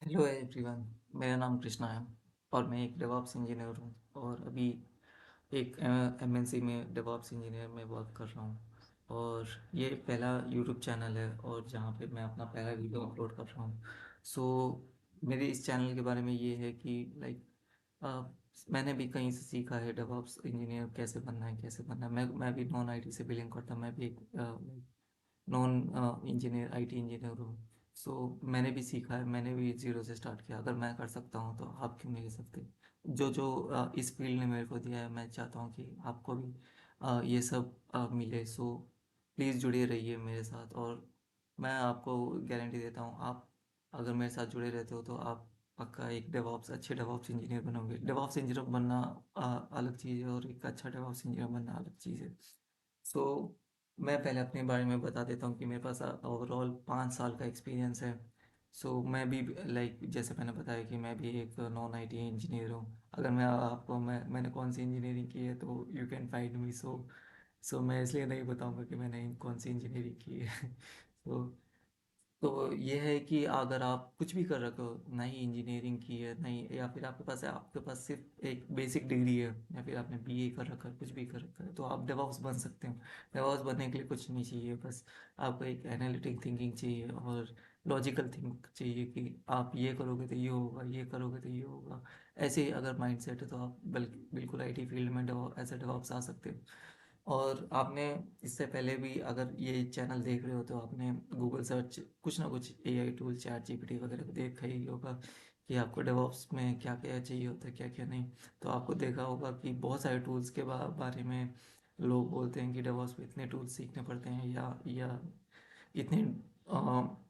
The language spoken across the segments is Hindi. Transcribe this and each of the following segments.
Hello everyone. मेरा नाम कृष्णा है और मैं एक डेवऑप्स इंजीनियर हूँ और अभी एक एमएनसी में डेवऑप्स इंजीनियर में वर्क कर रहा हूँ। और ये पहला यूट्यूब चैनल है और जहाँ पे मैं अपना पहला वीडियो अपलोड कर रहा हूँ। सो मेरे इस चैनल के बारे में ये है कि लाइक मैंने भी कहीं से सीखा है डेवऑप्स इंजीनियर कैसे बनना है, कैसे बनना है। मैं भी नॉन आईटी से बिलोंग करता हूँ। मैं भी एक नॉन इंजीनियर आईटी इंजीनियर हूँ। सो मैंने भी सीखा है, मैंने भी ज़ीरो से स्टार्ट किया। अगर मैं कर सकता हूँ तो आप क्यों नहीं कर सकते। जो जो इस फील्ड ने मेरे को दिया है, मैं चाहता हूँ कि आपको भी ये सब मिले। सो प्लीज़ जुड़े रहिए मेरे साथ और मैं आपको गारंटी देता हूँ, आप अगर मेरे साथ जुड़े रहते हो तो आप पक्का एक डेवऑप्स अच्छे डेवऑप्स इंजीनियर बनोगे। डेवऑप्स इंजीनियर बनना अलग चीज़ है और एक अच्छा डेवऑप्स इंजीनियर बनना अलग चीज़ है। सो मैं पहले अपने बारे में बता देता हूँ कि मेरे पास ओवरऑल 5 साल का एक्सपीरियंस है। सो मैं भी लाइक जैसे मैंने बताया कि मैं भी एक नॉन आईटी इंजीनियर हूँ। अगर मैंने कौन सी इंजीनियरिंग की है तो यू कैन फाइंड मी। सो मैं इसलिए नहीं बताऊँगा कि मैंने कौन सी इंजीनियरिंग की है। सो तो ये है कि अगर आप कुछ भी कर रखे हो, नहीं इंजीनियरिंग की है, नहीं या फिर आपके पास सिर्फ एक बेसिक डिग्री है या फिर आपने बीए कर रखा है, कुछ भी कर रखा है, तो आप डेवऑप्स बन सकते हो। डेवऑप्स बनने के लिए कुछ नहीं चाहिए, बस आपको एक एनालिटिक थिंकिंग चाहिए और लॉजिकल थिंक चाहिए कि आप ये करोगे तो ये होगा, ये करोगे तो ये होगा। ऐसे ही अगर माइंडसेट है तो आप बिल्कुल आईटी फील्ड में एज ए डेवऑप्स आ सकते हो। और आपने इससे पहले भी अगर ये चैनल देख रहे हो तो आपने गूगल सर्च कुछ ना कुछ एआई टूल चैट जीपीटी वगैरह देखा ही होगा कि आपको डेवऑप्स में क्या क्या चाहिए होता है, क्या क्या नहीं। तो आपको देखा होगा कि बहुत सारे टूल्स के बारे में लोग बोलते हैं कि डेवऑप्स में इतने टूल्स सीखने पड़ते हैं या इतने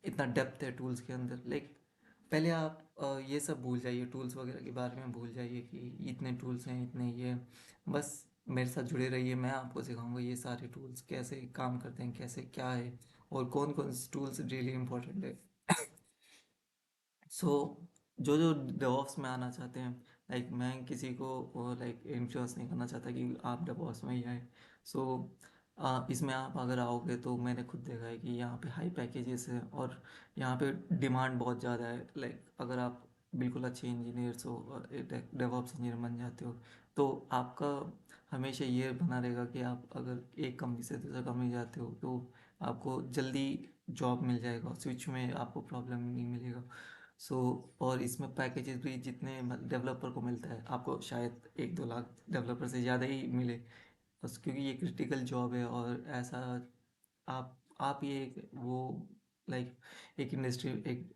इतना डेप्थ है टूल्स के अंदर। लाइक पहले आप ये सब भूल जाइए, टूल्स वगैरह के बारे में भूल जाइए कि इतने टूल्स हैं, इतने ये। बस मेरे साथ जुड़े रहिए, मैं आपको सिखाऊंगा ये सारे टूल्स कैसे काम करते हैं, कैसे क्या है और कौन कौन से टूल्स रियली इंपॉर्टेंट है। सो जो जो डेवॉप्स में आना चाहते हैं, लाइक मैं किसी को लाइक इन्फ्लुएंस नहीं करना चाहता कि आप डेवॉप्स में ही आए। सो इसमें आप अगर आओगे तो मैंने खुद देखा है कि यहाँ पे हाई पैकेजेस है और यहाँ पे डिमांड बहुत ज़्यादा है। लाइक अगर आप बिल्कुल अच्छे इंजीनियर्स हो, डेवॉप्स इंजीनियर बन जाते हो, तो आपका हमेशा ये बना रहेगा कि आप अगर एक कंपनी से दूसरा कंपनी जाते हो तो आपको जल्दी जॉब मिल जाएगा, स्विच में आपको प्रॉब्लम नहीं मिलेगा। सो और इसमें पैकेजेस भी जितने डेवलपर को मिलता है, आपको शायद 1-2 लाख डेवलपर से ज़्यादा ही मिले। बस क्योंकि ये क्रिटिकल जॉब है और ऐसा आप ये लाइक एक इंडस्ट्री एक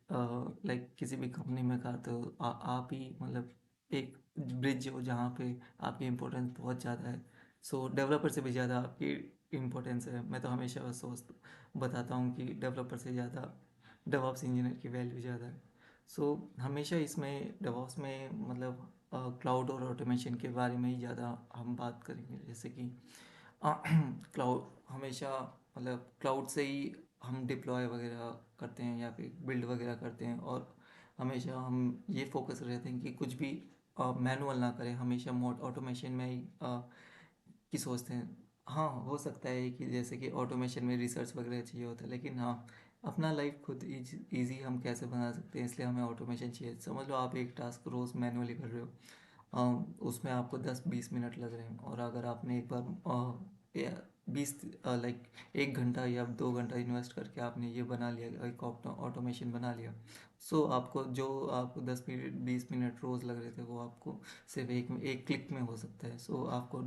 लाइक किसी भी कंपनी में करते हो, आप ही मतलब एक ब्रिज हो जहाँ पे आपकी इम्पोर्टेंस बहुत ज़्यादा है। सो डेवलपर से भी ज़्यादा आपकी इम्पोर्टेंस है। मैं तो हमेशा बताता हूँ कि डेवलपर से ज़्यादा डेवऑप्स इंजीनियर की वैल्यू ज़्यादा है। सो हमेशा इसमें डेवऑप्स में मतलब क्लाउड और ऑटोमेशन के बारे में ही ज़्यादा हम बात करेंगे। जैसे कि क्लाउड हमेशा मतलब क्लाउड से ही हम डिप्लॉय वगैरह करते हैं या फिर बिल्ड वगैरह करते हैं। और हमेशा हम ये फोकस रहते हैं कि कुछ भी मैनुअल ना करें, हमेशा मोड ऑटोमेशन में ही की सोचते हैं। हाँ, हो सकता है कि जैसे कि ऑटोमेशन में रिसर्च वगैरह चाहिए होता है, लेकिन हाँ, अपना लाइफ खुद ईजी हम कैसे बना सकते हैं, इसलिए हमें ऑटोमेशन चाहिए। समझ लो आप एक टास्क रोज़ मैनुअली कर रहे हो, उसमें आपको 10-20 मिनट लग रहे हैं और अगर आपने एक बार 20 लाइक 1 घंटा या 2 घंटा इन्वेस्ट करके आपने ये बना लिया, एक ऑटोमेशन बना लिया। सो आपको जो आपको 10 मिनट 20 मिनट रोज़ लग रहे थे वो आपको सिर्फ एक एक क्लिक में हो सकता है। सो आपको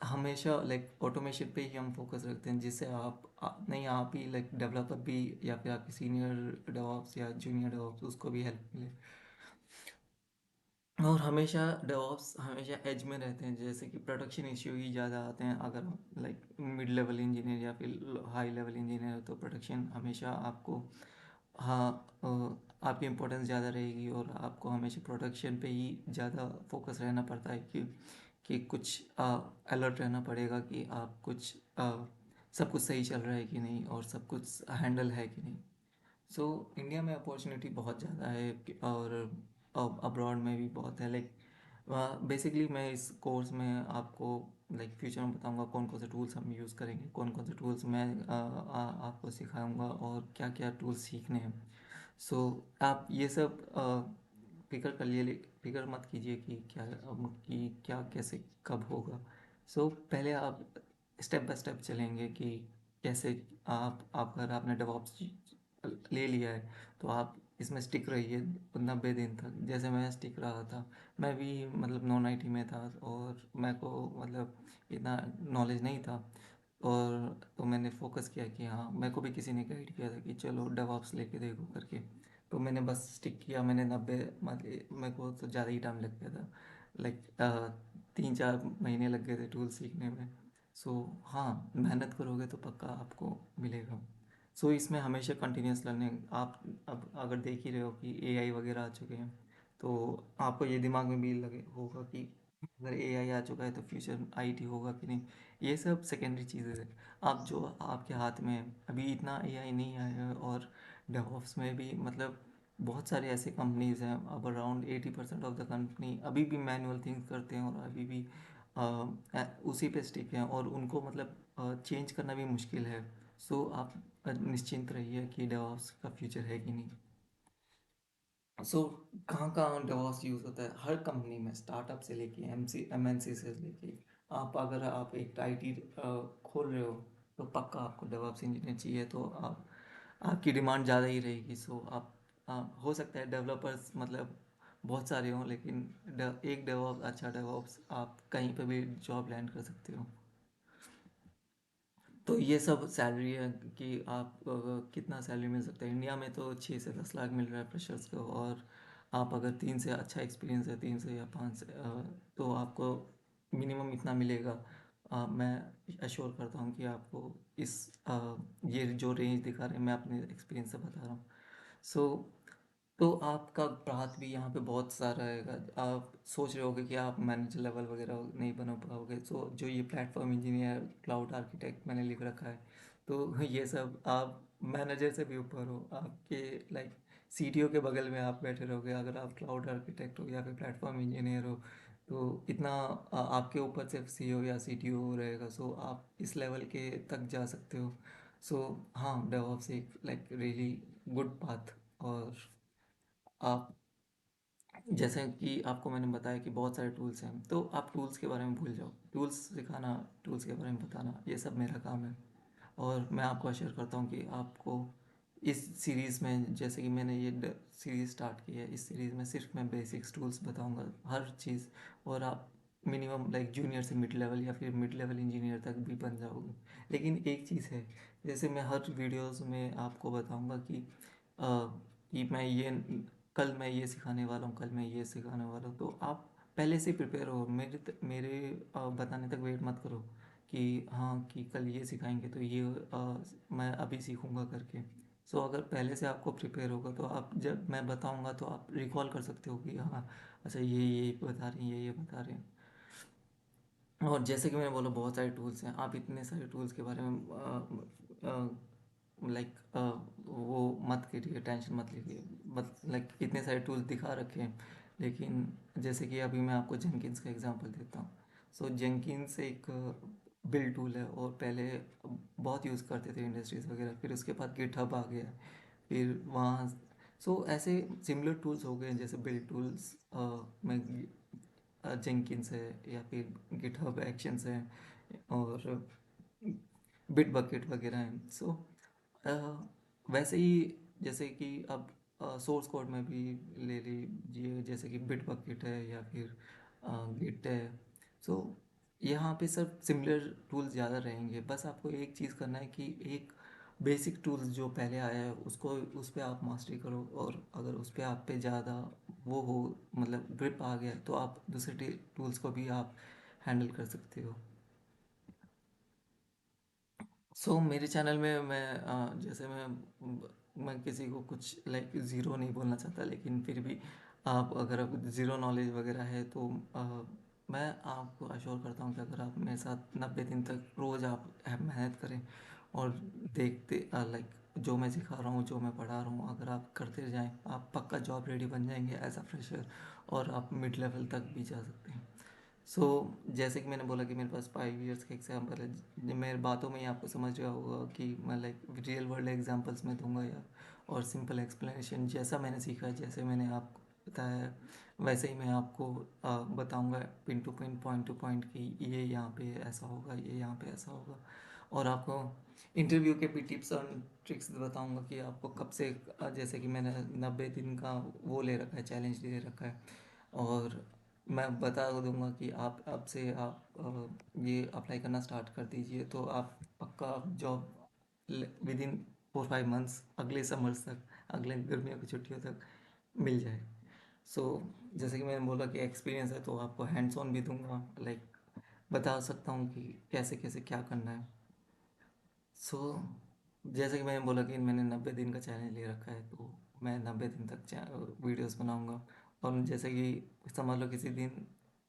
हमेशा लाइक ऑटोमेशन पे ही हम फोकस रखते हैं, जिससे नहीं आप ही लाइक डेवलपर भी या फिर आपके सीनियर डेवऑप्स या जूनियर डेवऑप्स उसको भी हेल्प मिले। और हमेशा डेवऑप्स हमेशा एज में रहते हैं, जैसे कि प्रोडक्शन इश्यू ही ज़्यादा आते हैं। अगर लाइक मिड लेवल इंजीनियर या फिर हाई लेवल इंजीनियर है तो प्रोडक्शन हमेशा आपको, हाँ, आपकी इम्पोर्टेंस ज़्यादा रहेगी और आपको हमेशा प्रोडक्शन पे ही ज़्यादा फोकस रहना पड़ता है कि कुछ अलर्ट रहना पड़ेगा कि आप कुछ सब कुछ सही चल रहा है कि नहीं और सब कुछ हैंडल है कि नहीं। सो इंडिया में अपॉर्चुनिटी बहुत ज़्यादा है और अब्रॉड में भी बहुत है। लाइक बेसिकली मैं इस कोर्स में आपको लाइक फ्यूचर में बताऊंगा कौन कौन से टूल्स हम यूज़ करेंगे, कौन कौन से टूल्स मैं आपको सिखाऊंगा और क्या क्या टूल्स सीखने हैं। सो आप ये सब फिक्र कर लिए, फिक्र मत कीजिए कि क्या कि क्या कैसे कब होगा। सो पहले आप स्टेप बाय स्टेप चलेंगे कि कैसे आप अगर आपने डेवऑप्स ले लिया है तो आप इसमें स्टिक रहिए 90 दिन तक, जैसे मैं स्टिक रहा था। मैं भी मतलब नॉन आईटी में था और मेरे को मतलब इतना नॉलेज नहीं था। और तो मैंने फोकस किया कि हाँ, मेरे को भी किसी ने गाइड किया था कि चलो डेवऑप्स लेके देखो करके। तो मैंने बस स्टिक किया। मैंने 90 मतलब मेरे को तो ज़्यादा ही टाइम लग गया था, लाइक 3-4 महीने लग गए थे टूल सीखने में। सो हाँ, मेहनत करोगे तो पक्का आपको मिलेगा। सो इसमें हमेशा कंटिन्यूस लर्निंग। आप अब अगर देख ही रहे हो कि एआई वगैरह आ चुके हैं, तो आपको ये दिमाग में भी लगे होगा कि अगर एआई आ चुका है तो फ्यूचर में आईटी होगा कि नहीं। ये सब सेकेंडरी चीज़ें हैं। आप जो आपके हाथ में है, अभी इतना एआई नहीं आया है। और डेवऑप्स में भी मतलब बहुत सारे ऐसे कंपनीज हैं, अब अराउंड 80% ऑफ द कंपनी अभी भी मैनुअल थिंग्स करते हैं और अभी भी उसी पे स्टिक हैं, और उनको मतलब चेंज करना भी मुश्किल है। सो आप निश्चिंत रहिए कि डेवऑप्स का फ्यूचर है कि नहीं। सो कहाँ कहाँ डेवॉप्स यूज़ होता है? हर कंपनी में, स्टार्टअप से लेके एमएनसी से लेके, आप अगर आप एक आईटी खोल रहे हो तो पक्का आपको डेवॉप्स इंजीनियर चाहिए। तो आपकी डिमांड ज़्यादा ही रहेगी। सो हो सकता है डेवलपर्स मतलब बहुत सारे हों, लेकिन एक डेवॉप्स, अच्छा डेवॉप्स आप कहीं पे भी जॉब लैंड कर सकते हो। तो ये सब सैलरी है कि आप कितना सैलरी मिल सकता है। इंडिया में तो 6 से 10 लाख मिल रहा है फ्रेशर्स को। और आप अगर 3 से अच्छा एक्सपीरियंस है, 3 से या 5 से, तो आपको मिनिमम इतना मिलेगा। मैं अश्योर करता हूँ कि आपको इस ये जो रेंज दिखा रहे हैं, मैं अपने एक्सपीरियंस से बता रहा हूँ। सो तो आपका पाथ भी यहाँ पे बहुत सारा रहेगा। आप सोच रहे होगे कि आप मैनेजर लेवल वगैरह नहीं बन पाओगे। सो जो ये प्लेटफॉर्म इंजीनियर, क्लाउड आर्किटेक्ट मैंने लिख रखा है, तो ये सब आप मैनेजर से भी ऊपर हो। आपके लाइक सीटीओ के बगल में आप बैठे रहोगे अगर आप क्लाउड आर्किटेक्ट हो या फिर प्लेटफॉर्म इंजीनियर हो। तो इतना आपके ऊपर सिर्फ सीईओ या सीटीओ रहेगा। सो आप इस लेवल के तक जा सकते हो। सो हाँ, डेवऑप्स एक लाइक रियली गुड पाथ। और आप जैसे कि आपको मैंने बताया कि बहुत सारे टूल्स हैं, तो आप टूल्स के बारे में भूल जाओ। टूल्स सिखाना, टूल्स के बारे में बताना, ये सब मेरा काम है। और मैं आपको अश्योर करता हूँ कि आपको इस सीरीज़ में, जैसे कि मैंने ये सीरीज़ स्टार्ट की है, इस सीरीज़ में सिर्फ मैं बेसिक्स टूल्स बताऊँगा, हर चीज़। और आप मिनिमम लाइक जूनियर से मिड लेवल या फिर मिड लेवल इंजीनियर तक भी बन जाओगे। लेकिन एक चीज़ है, जैसे मैं हर वीडियोस में आपको बताऊँगा अ, कि कल मैं ये सिखाने वाला हूँ, कल मैं ये सिखाने वाला हूँ। तो आप पहले से प्रिपेयर हो। मेरे बताने तक वेट मत करो कि हाँ कि कल ये सिखाएंगे तो ये मैं अभी सीखूंगा करके। सो अगर पहले से आपको प्रिपेयर होगा तो आप जब मैं बताऊंगा तो आप रिकॉल कर सकते हो कि हाँ, अच्छा ये बता रहे हैं, ये बता रहे हैं। और जैसे कि मैंने बोला, बहुत सारे टूल्स हैं। आप इतने सारे टूल्स के बारे में लाइक वो मत करिए, टेंशन मत लीजिए। बट लाइक इतने सारे टूल्स दिखा रखे हैं, लेकिन जैसे कि अभी मैं आपको जेंकिन्स का एग्जांपल देता हूँ। सो जेंकिन्स एक बिल्ड टूल है, और पहले बहुत यूज़ करते थे इंडस्ट्रीज़ वगैरह। फिर उसके बाद गिटहब आ गया। फिर वहाँ सो ऐसे सिमिलर टूल्स हो गए, जैसे बिल्ड टूल्स में जेंकिन्स है, या फिर गिटहब एक्शंस है, और बिट बकेट वगैरह हैं। सो वैसे ही जैसे कि अब सोर्स कोड में भी ले लीजिए, जैसे कि बिट बकेट है या फिर गिट है। सो यहाँ पे सब सिमिलर टूल्स ज़्यादा रहेंगे। बस आपको एक चीज़ करना है कि एक बेसिक टूल्स जो पहले आया है उसको, उस पर आप मास्टरी करो। और अगर उस पर आप पे ज़्यादा वो हो, मतलब ग्रिप आ गया, तो आप दूसरे टूल्स को भी आप हैंडल कर सकते हो। सो मेरे चैनल में मैं जैसे मैं किसी को कुछ लाइक ज़ीरो नहीं बोलना चाहता, लेकिन फिर भी आप अगर आप ज़ीरो नॉलेज वगैरह है तो अ, मैं आपको अश्योर करता हूँ कि अगर आप मेरे साथ 90 दिन तक रोज़ आप मेहनत करें और देखते लाइक जो मैं सिखा रहा हूँ, जो मैं पढ़ा रहा हूँ, अगर आप करते जाएं, आप पक्का जॉब रेडी बन जाएंगे एज अ फ्रेशर। और आप मिड लेवल तक भी जा सकते हैं। सो जैसे कि मैंने बोला कि मेरे पास 5 इयर्स का एग्जाम्पल है। मेरे बातों में ही आपको समझ गया होगा कि मैं लाइक रियल वर्ल्ड एग्जांपल्स में दूंगा या और सिंपल एक्सप्लेनेशन जैसा मैंने सीखा, जैसे मैंने आपको बताया है, वैसे ही मैं आपको बताऊंगा pin to pin, point to point कि ये यहाँ पे ऐसा होगा, ये यहाँ पे ऐसा होगा। और आपको इंटरव्यू के भी टिप्स और ट्रिक्स बताऊंगा कि आपको कब से जैसे कि मैंने 90 दिन का वो ले रखा है, चैलेंज ले रखा है। और मैं बता दूंगा कि आप अब से आप ये अप्लाई करना स्टार्ट कर दीजिए तो आप पक्का जॉब विद इन 4-5 मंथ्स, अगले समर्स तक, अगले गर्मियों की छुट्टियों तक मिल जाए। सो जैसे कि मैंने बोला कि एक्सपीरियंस है तो आपको हैंड्स ऑन भी दूंगा, लाइक बता सकता हूँ कि कैसे कैसे क्या करना है। सो जैसे कि मैंने बोला कि मैंने 90 दिन का चैलेंज ले रखा है, तो मैं 90 दिन तक वीडियोस बनाऊंगा। और जैसे कि समझ लो किसी दिन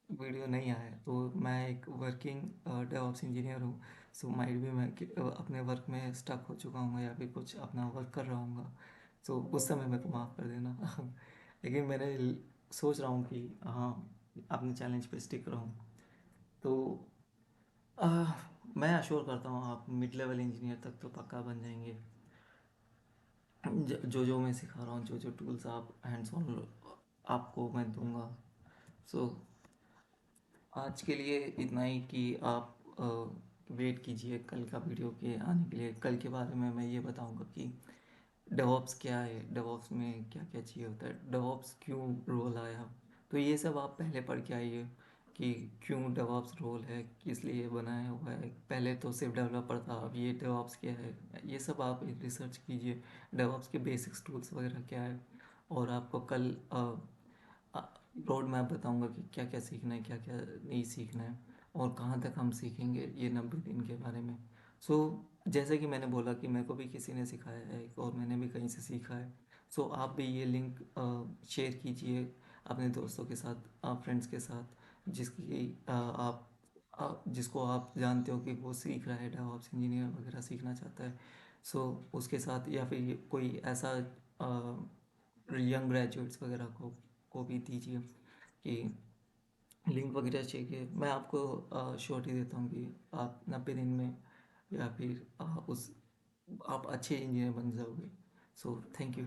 वीडियो नहीं आया तो मैं एक वर्किंग डेवऑप्स इंजीनियर हूँ। सो माइट भी मैं अपने वर्क में स्टक हो चुका हूँ या फिर कुछ अपना वर्क कर रहा हूँ। सो उस समय मेरे को माफ़ कर देना। लेकिन मैंने सोच रहा हूँ कि हाँ, अपने चैलेंज पे स्टिक रहूँ। तो आह, मैं अश्योर करता हूँ आप मिड लेवल इंजीनियर तक तो पक्का बन जाएंगे। जो जो मैं सिखा रहा हूँ, जो जो टूल्स आप हैंड्स ऑन आपको मैं दूंगा। सो आज के लिए इतना ही कि आप वेट कीजिए कल का वीडियो के आने के लिए। कल के बारे में मैं ये बताऊंगा कि डेवॉप्स क्या है, डेवॉप्स में क्या क्या चाहिए होता है, डेवॉप्स क्यों रोल आया। तो ये सब आप पहले पढ़ के आइए कि क्यों डेवॉप्स रोल है, किस लिए बनाया हुआ है। पहले तो सिर्फ डेवलपर था, अब ये डेवॉप्स क्या है, ये सब आप रिसर्च कीजिए। डेवॉप्स के बेसिक्स टूल्स वगैरह क्या है। और आपको कल रोड मैप बताऊंगा कि क्या क्या सीखना है, क्या क्या नहीं सीखना है, और कहाँ तक हम सीखेंगे ये 90 दिन के बारे में। सो जैसे कि मैंने बोला कि मेरे को भी किसी ने सिखाया है और मैंने भी कहीं से सीखा है। सो आप भी ये लिंक शेयर कीजिए अपने दोस्तों के साथ, फ्रेंड्स के साथ, जिसकी जिसको आप जानते हो कि वो सीख रहा है, डेवऑप्स इंजीनियर वगैरह सीखना चाहता है। सो उसके साथ, या फिर कोई ऐसा यंग ग्रेजुएट्स वगैरह को भी दीजिए कि लिंक वगैरह चाहिए। मैं आपको श्योरिटी देता हूँ कि आप 90 दिन में या फिर आप अच्छे इंजीनियर बन जाओगे। So thank you.